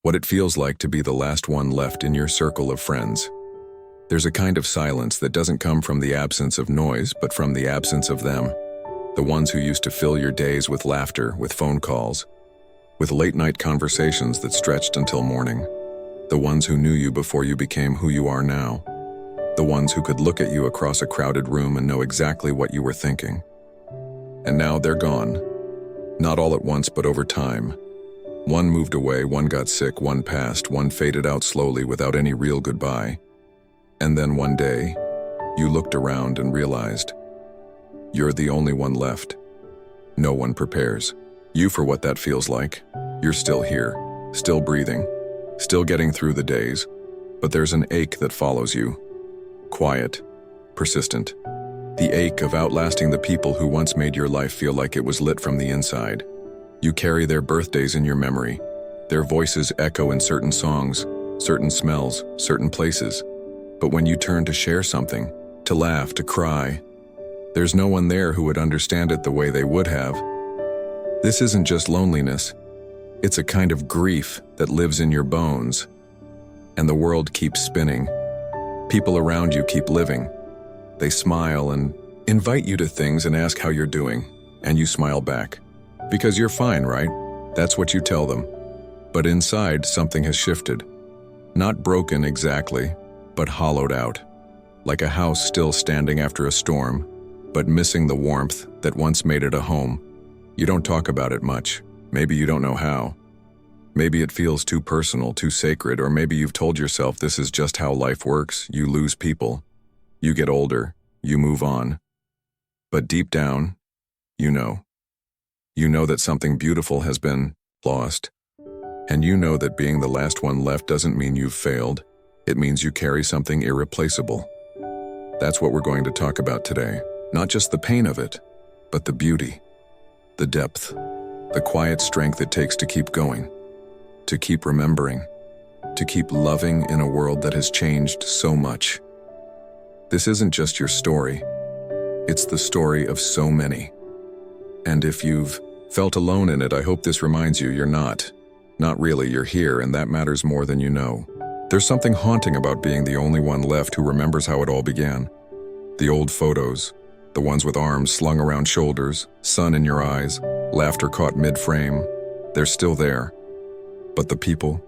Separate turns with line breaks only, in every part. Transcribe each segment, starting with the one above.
what it feels like to be the last one left in your circle of friends. There's a kind of silence that doesn't come from the absence of noise, but from the absence of them. The ones who used to fill your days with laughter, with phone calls, with late-night conversations that stretched until morning. The ones who knew you before you became who you are now. The ones who could look at you across a crowded room and know exactly what you were thinking. And now they're gone. Not all at once, but over time. One moved away, one got sick, one passed, one faded out slowly without any real goodbye. And then one day, you looked around and realized you're the only one left. No one prepares you for what that feels like. You're still here, still breathing, still getting through the days, but there's an ache that follows you. Quiet, persistent. The ache of outlasting the people who once made your life feel like it was lit from the inside. You carry their birthdays in your memory. Their voices echo in certain songs, certain smells, certain places. But when you turn to share something, to laugh, to cry, there's no one there who would understand it the way they would have. This isn't just loneliness. It's a kind of grief that lives in your bones. And the world keeps spinning. People around you keep living. They smile and invite you to things and ask how you're doing, and you smile back. Because you're fine, right? That's what you tell them. But inside, something has shifted. Not broken exactly, but hollowed out. Like a house still standing after a storm, but missing the warmth that once made it a home. You don't talk about it much. Maybe you don't know how. Maybe it feels too personal, too sacred, or maybe you've told yourself this is just how life works. You lose people. You get older. You move on. But deep down, you know. You know that something beautiful has been lost. And you know that being the last one left doesn't mean you've failed. It means you carry something irreplaceable. That's what we're going to talk about today. Not just the pain of it, but the beauty, the depth, the quiet strength it takes to keep going, to keep remembering, to keep loving in a world that has changed so much. This isn't just your story. It's the story of so many. And if you've felt alone in it, I hope this reminds you you're not. Not really, you're here, and that matters more than you know. There's something haunting about being the only one left who remembers how it all began. The old photos, the ones with arms slung around shoulders, sun in your eyes, laughter caught mid-frame, they're still there. But the people,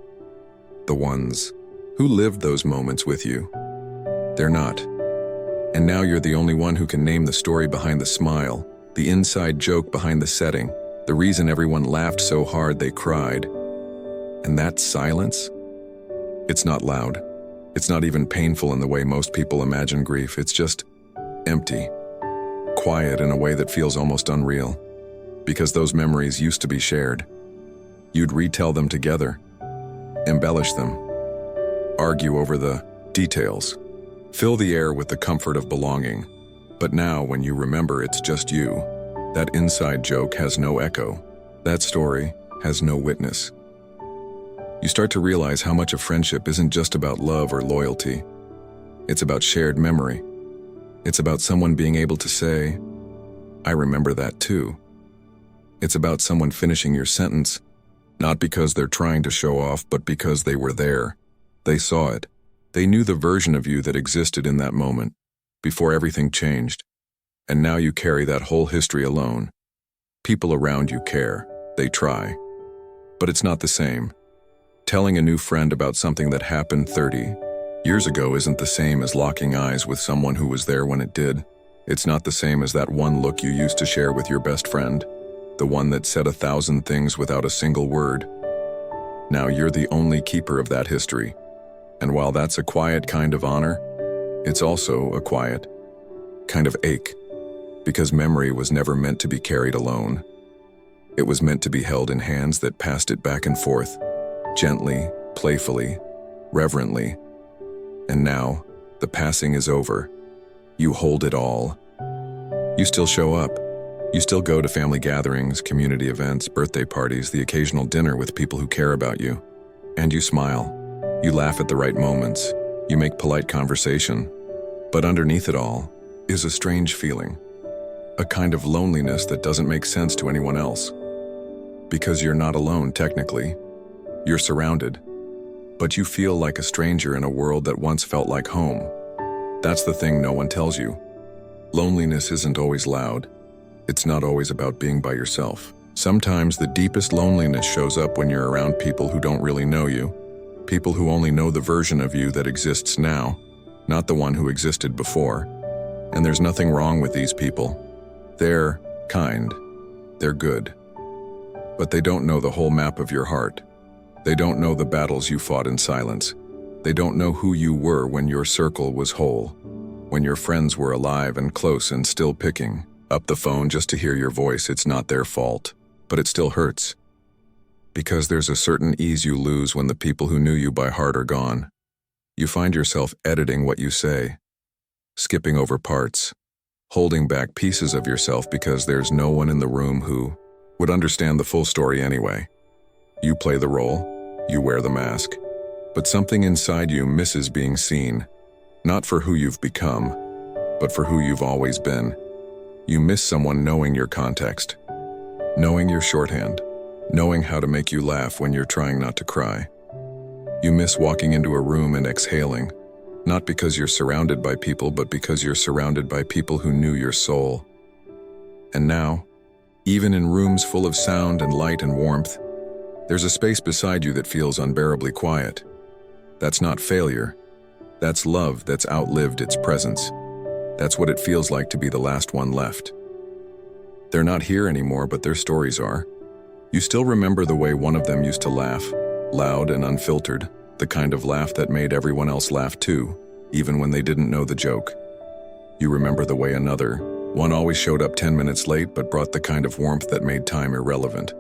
the ones who lived those moments with you, they're not. And now you're the only one who can name the story behind the smile, the inside joke behind the setting, the reason everyone laughed so hard they cried. And that silence? It's not loud. It's not even painful in the way most people imagine grief. It's just empty, quiet in a way that feels almost unreal. Because those memories used to be shared. You'd retell them together, embellish them, argue over the details, fill the air with the comfort of belonging. But now, when you remember it's just you, that inside joke has no echo. That story has no witness. You start to realize how much of friendship isn't just about love or loyalty. It's about shared memory. It's about someone being able to say, I remember that too. It's about someone finishing your sentence, not because they're trying to show off, but because they were there. They saw it. They knew the version of you that existed in that moment, before everything changed. And now you carry that whole history alone. People around you care. They try. But it's not the same. Telling a new friend about something that happened 30 years ago isn't the same as locking eyes with someone who was there when it did. It's not the same as that one look you used to share with your best friend, the one that said 1,000 things without a single word. Now you're the only keeper of that history. And while that's a quiet kind of honor, it's also a quiet kind of ache, because memory was never meant to be carried alone. It was meant to be held in hands that passed it back and forth, gently, playfully, reverently. And now, the passing is over. You hold it all. You still show up. You still go to family gatherings, community events, birthday parties, the occasional dinner with people who care about you. And you smile. You laugh at the right moments. You make polite conversation. But underneath it all is a strange feeling. A kind of loneliness that doesn't make sense to anyone else. Because you're not alone, technically. You're surrounded, but you feel like a stranger in a world that once felt like home. That's the thing no one tells you. Loneliness isn't always loud. It's not always about being by yourself. Sometimes the deepest loneliness shows up when you're around people who don't really know you, people who only know the version of you that exists now, not the one who existed before. And there's nothing wrong with these people. They're kind. They're good. But they don't know the whole map of your heart. They don't know the battles you fought in silence. They don't know who you were when your circle was whole, when your friends were alive and close and still picking up the phone just to hear your voice. It's not their fault, but it still hurts. Because there's a certain ease you lose when the people who knew you by heart are gone. You find yourself editing what you say, skipping over parts, holding back pieces of yourself because there's no one in the room who would understand the full story anyway. You play the role, you wear the mask, but something inside you misses being seen, not for who you've become, but for who you've always been. You miss someone knowing your context, knowing your shorthand, knowing how to make you laugh when you're trying not to cry. You miss walking into a room and exhaling, not because you're surrounded by people, but because you're surrounded by people who knew your soul. And now, even in rooms full of sound and light and warmth, there's a space beside you that feels unbearably quiet. That's not failure. That's love that's outlived its presence. That's what it feels like to be the last one left. They're not here anymore, but their stories are. You still remember the way one of them used to laugh, loud and unfiltered, the kind of laugh that made everyone else laugh too, even when they didn't know the joke. You remember the way another one always showed up 10 minutes late but brought the kind of warmth that made time irrelevant.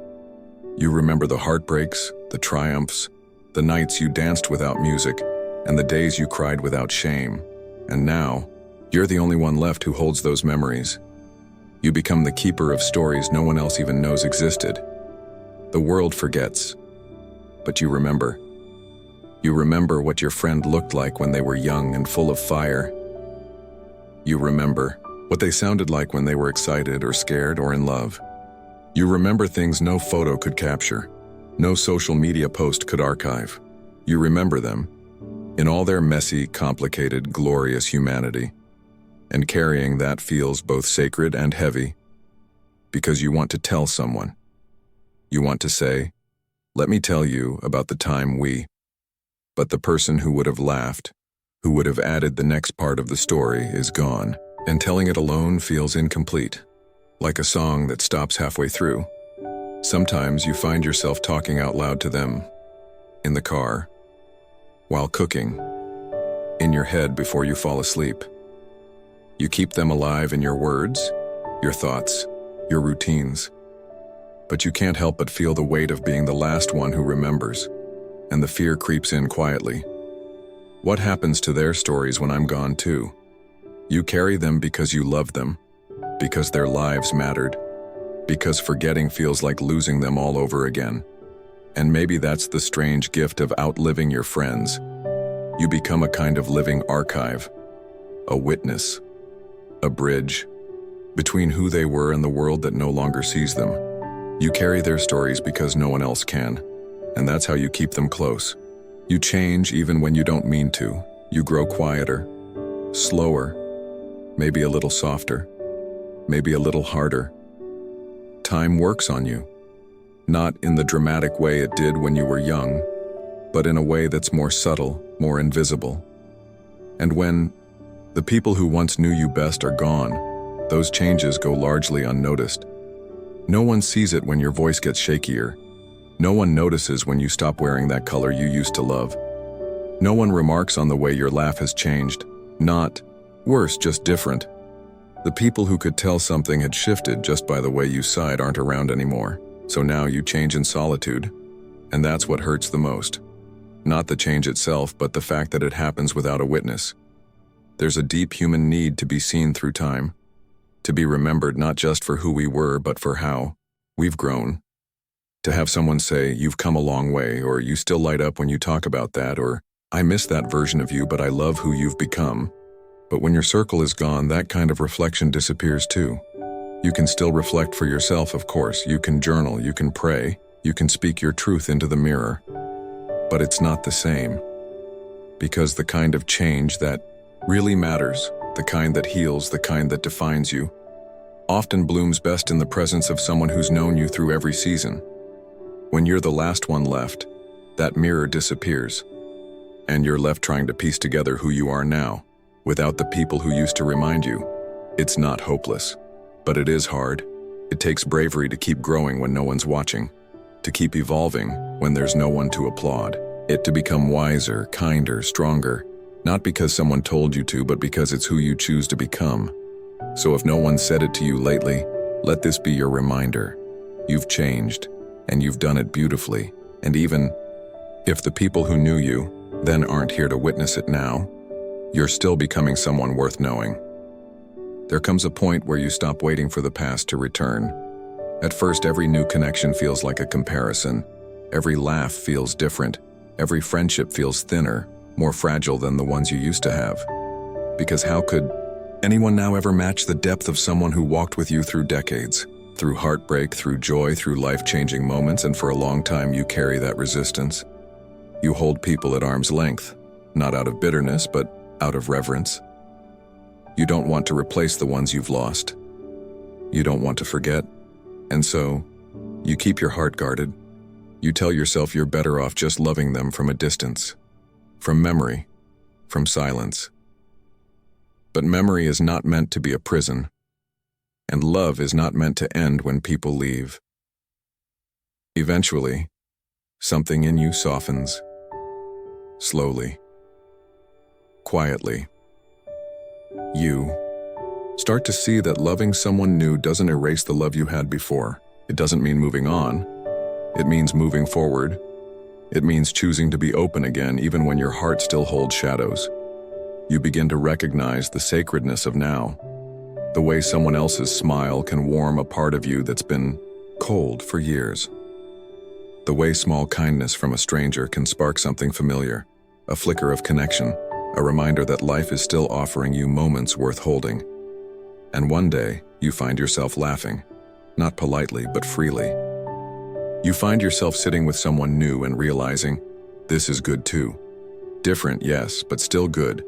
You remember the heartbreaks, the triumphs, the nights you danced without music, and the days you cried without shame. And now, you're the only one left who holds those memories. You become the keeper of stories no one else even knows existed. The world forgets, but you remember. You remember what your friend looked like when they were young and full of fire. You remember what they sounded like when they were excited or scared or in love. You remember things no photo could capture, no social media post could archive. You remember them in all their messy, complicated, glorious humanity. And carrying that feels both sacred and heavy, because you want to tell someone. You want to say, let me tell you about the time we. But the person who would have laughed, who would have added the next part of the story, is gone, and telling it alone feels incomplete, like a song that stops halfway through. Sometimes you find yourself talking out loud to them, in the car, while cooking, in your head before you fall asleep. You keep them alive in your words, your thoughts, your routines. But you can't help but feel the weight of being the last one who remembers, and the fear creeps in quietly. What happens to their stories when I'm gone too? You carry them because you love them, because their lives mattered, because forgetting feels like losing them all over again. And maybe that's the strange gift of outliving your friends. You become a kind of living archive, a witness, a bridge between who they were and the world that no longer sees them. You carry their stories because no one else can, and that's how you keep them close. You change even when you don't mean to. You grow quieter, slower, maybe a little softer, maybe a little harder. Time works on you, not in the dramatic way it did when you were young, but in a way that's more subtle, more invisible. And when the people who once knew you best are gone, those changes go largely unnoticed. No one sees it when your voice gets shakier. No one notices when you stop wearing that color you used to love. No one remarks on the way your laugh has changed. Not worse, just different. The people who could tell something had shifted just by the way you sighed aren't around anymore. So now you change in solitude. And that's what hurts the most. Not the change itself, but the fact that it happens without a witness. There's a deep human need to be seen through time, to be remembered not just for who we were, but for how we've grown. To have someone say, you've come a long way, or you still light up when you talk about that, or I miss that version of you, but I love who you've become. But when your circle is gone, that kind of reflection disappears too. You can still reflect for yourself, of course. You can journal, you can pray, you can speak your truth into the mirror. But it's not the same. Because the kind of change that really matters, the kind that heals, the kind that defines you, often blooms best in the presence of someone who's known you through every season. When you're the last one left, that mirror disappears, and you're left trying to piece together who you are now, without the people who used to remind you. It's not hopeless, but it is hard. It takes bravery to keep growing when no one's watching, to keep evolving when there's no one to applaud, to become wiser, kinder, stronger, not because someone told you to, but because it's who you choose to become. So if no one said it to you lately, let this be your reminder. You've changed, and you've done it beautifully, and even if the people who knew you then aren't here to witness it now, you're still becoming someone worth knowing. There comes a point where you stop waiting for the past to return. At first, every new connection feels like a comparison. Every laugh feels different. Every friendship feels thinner, more fragile than the ones you used to have. Because how could anyone now ever match the depth of someone who walked with you through decades? Through heartbreak, through joy, through life-changing moments, and for a long time you carry that resistance. You hold people at arm's length, not out of bitterness, but out of reverence. You don't want to replace the ones you've lost. You don't want to forget. And so, you keep your heart guarded. You tell yourself you're better off just loving them from a distance, from memory, from silence. But memory is not meant to be a prison, and love is not meant to end when people leave. Eventually, something in you softens, slowly, quietly. You start to see that loving someone new doesn't erase the love you had before. It doesn't mean moving on. It means moving forward. It means choosing to be open again even when your heart still holds shadows. You begin to recognize the sacredness of now. The way someone else's smile can warm a part of you that's been cold for years. The way small kindness from a stranger can spark something familiar, a flicker of connection, a reminder that life is still offering you moments worth holding. And one day, you find yourself laughing, not politely, but freely. You find yourself sitting with someone new and realizing, this is good too. Different, yes, but still good.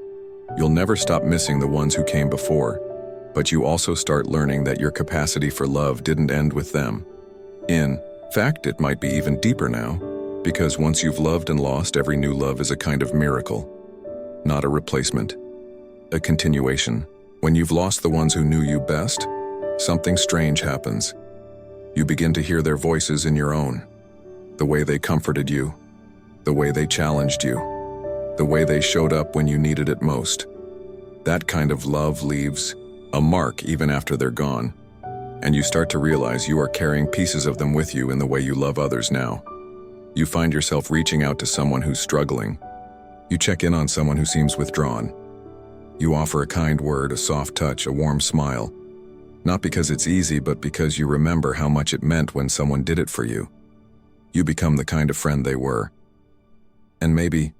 You'll never stop missing the ones who came before, but you also start learning that your capacity for love didn't end with them. In fact, it might be even deeper now, because once you've loved and lost, every new love is a kind of miracle. Not a replacement, a continuation. When you've lost the ones who knew you best, something strange happens. You begin to hear their voices in your own. The way they comforted you, the way they challenged you, the way they showed up when you needed it most. That kind of love leaves a mark even after they're gone, and you start to realize you are carrying pieces of them with you in the way you love others now. You find yourself reaching out to someone who's struggling. You check in on someone who seems withdrawn. You offer a kind word, a soft touch, a warm smile. Not because it's easy, but because you remember how much it meant when someone did it for you. You become the kind of friend they were. And maybe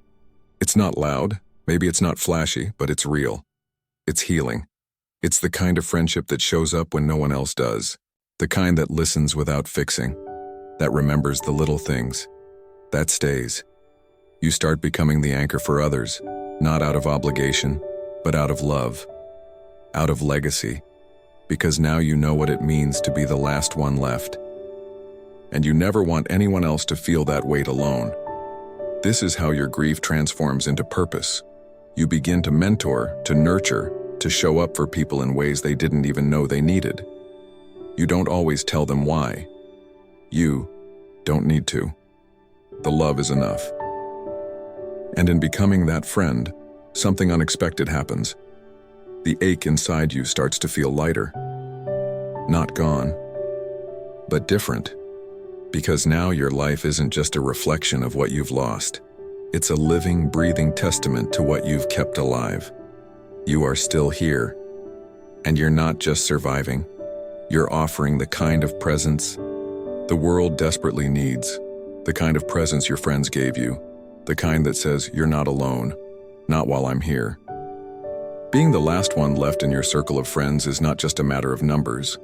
it's not loud, maybe it's not flashy, but it's real. It's healing. It's the kind of friendship that shows up when no one else does. The kind that listens without fixing. That remembers the little things. That stays. You start becoming the anchor for others, not out of obligation, but out of love, out of legacy, because now you know what it means to be the last one left. And you never want anyone else to feel that weight alone. This is how your grief transforms into purpose. You begin to mentor, to nurture, to show up for people in ways they didn't even know they needed. You don't always tell them why. You don't need to. The love is enough. And in becoming that friend, something unexpected happens. The ache inside you starts to feel lighter. Not gone, but different. Because now your life isn't just a reflection of what you've lost. It's a living, breathing testament to what you've kept alive. You are still here. And you're not just surviving. You're offering the kind of presence the world desperately needs. The kind of presence your friends gave you. The kind that says, you're not alone, not while I'm here. Being the last one left in your circle of friends is not just a matter of numbers.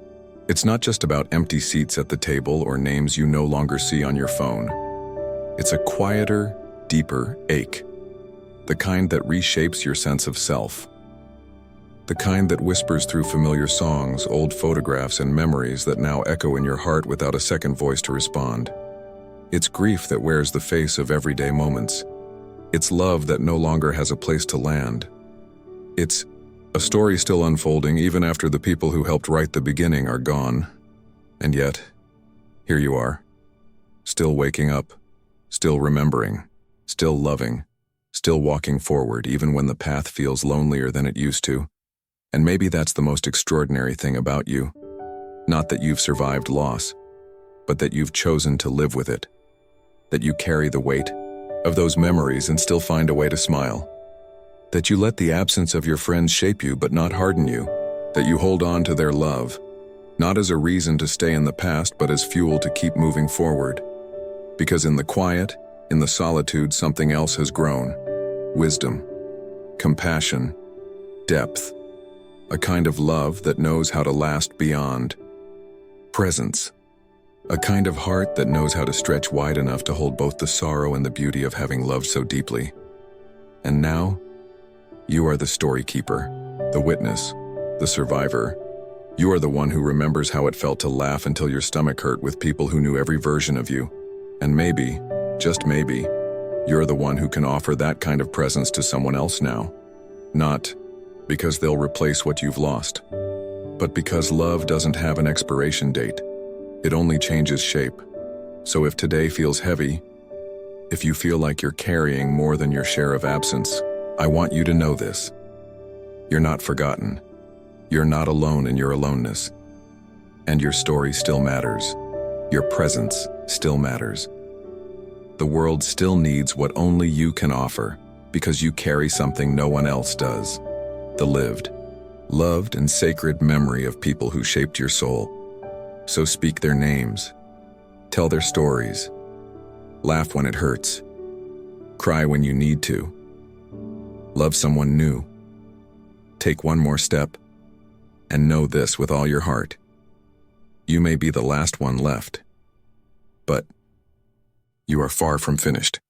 It's not just about empty seats at the table or names you no longer see on your phone. It's a quieter, deeper ache. The kind that reshapes your sense of self. The kind that whispers through familiar songs, old photographs, and memories that now echo in your heart without a second voice to respond. It's grief that wears the face of everyday moments. It's love that no longer has a place to land. It's a story still unfolding even after the people who helped write the beginning are gone. And yet, here you are, still waking up, still remembering, still loving, still walking forward even when the path feels lonelier than it used to. And maybe that's the most extraordinary thing about you. Not that you've survived loss, but that you've chosen to live with it. That you carry the weight of those memories and still find a way to smile. That you let the absence of your friends shape you but not harden you. That you hold on to their love, not as a reason to stay in the past but as fuel to keep moving forward. Because in the quiet, in the solitude, something else has grown. Wisdom, compassion, depth. A kind of love that knows how to last beyond. Presence. A kind of heart that knows how to stretch wide enough to hold both the sorrow and the beauty of having loved so deeply. And now, you are the story keeper, the witness, the survivor. You are the one who remembers how it felt to laugh until your stomach hurt with people who knew every version of you. And maybe, just maybe, you're the one who can offer that kind of presence to someone else now. Not because they'll replace what you've lost, but because love doesn't have an expiration date. It only changes shape. So if today feels heavy, if you feel like you're carrying more than your share of absence, I want you to know this. You're not forgotten. You're not alone in your aloneness. And your story still matters. Your presence still matters. The world still needs what only you can offer, because you carry something no one else does. The lived, loved, and sacred memory of people who shaped your soul. So speak their names, tell their stories, laugh when it hurts, cry when you need to, love someone new, take one more step, and know this with all your heart. You may be the last one left, but you are far from finished.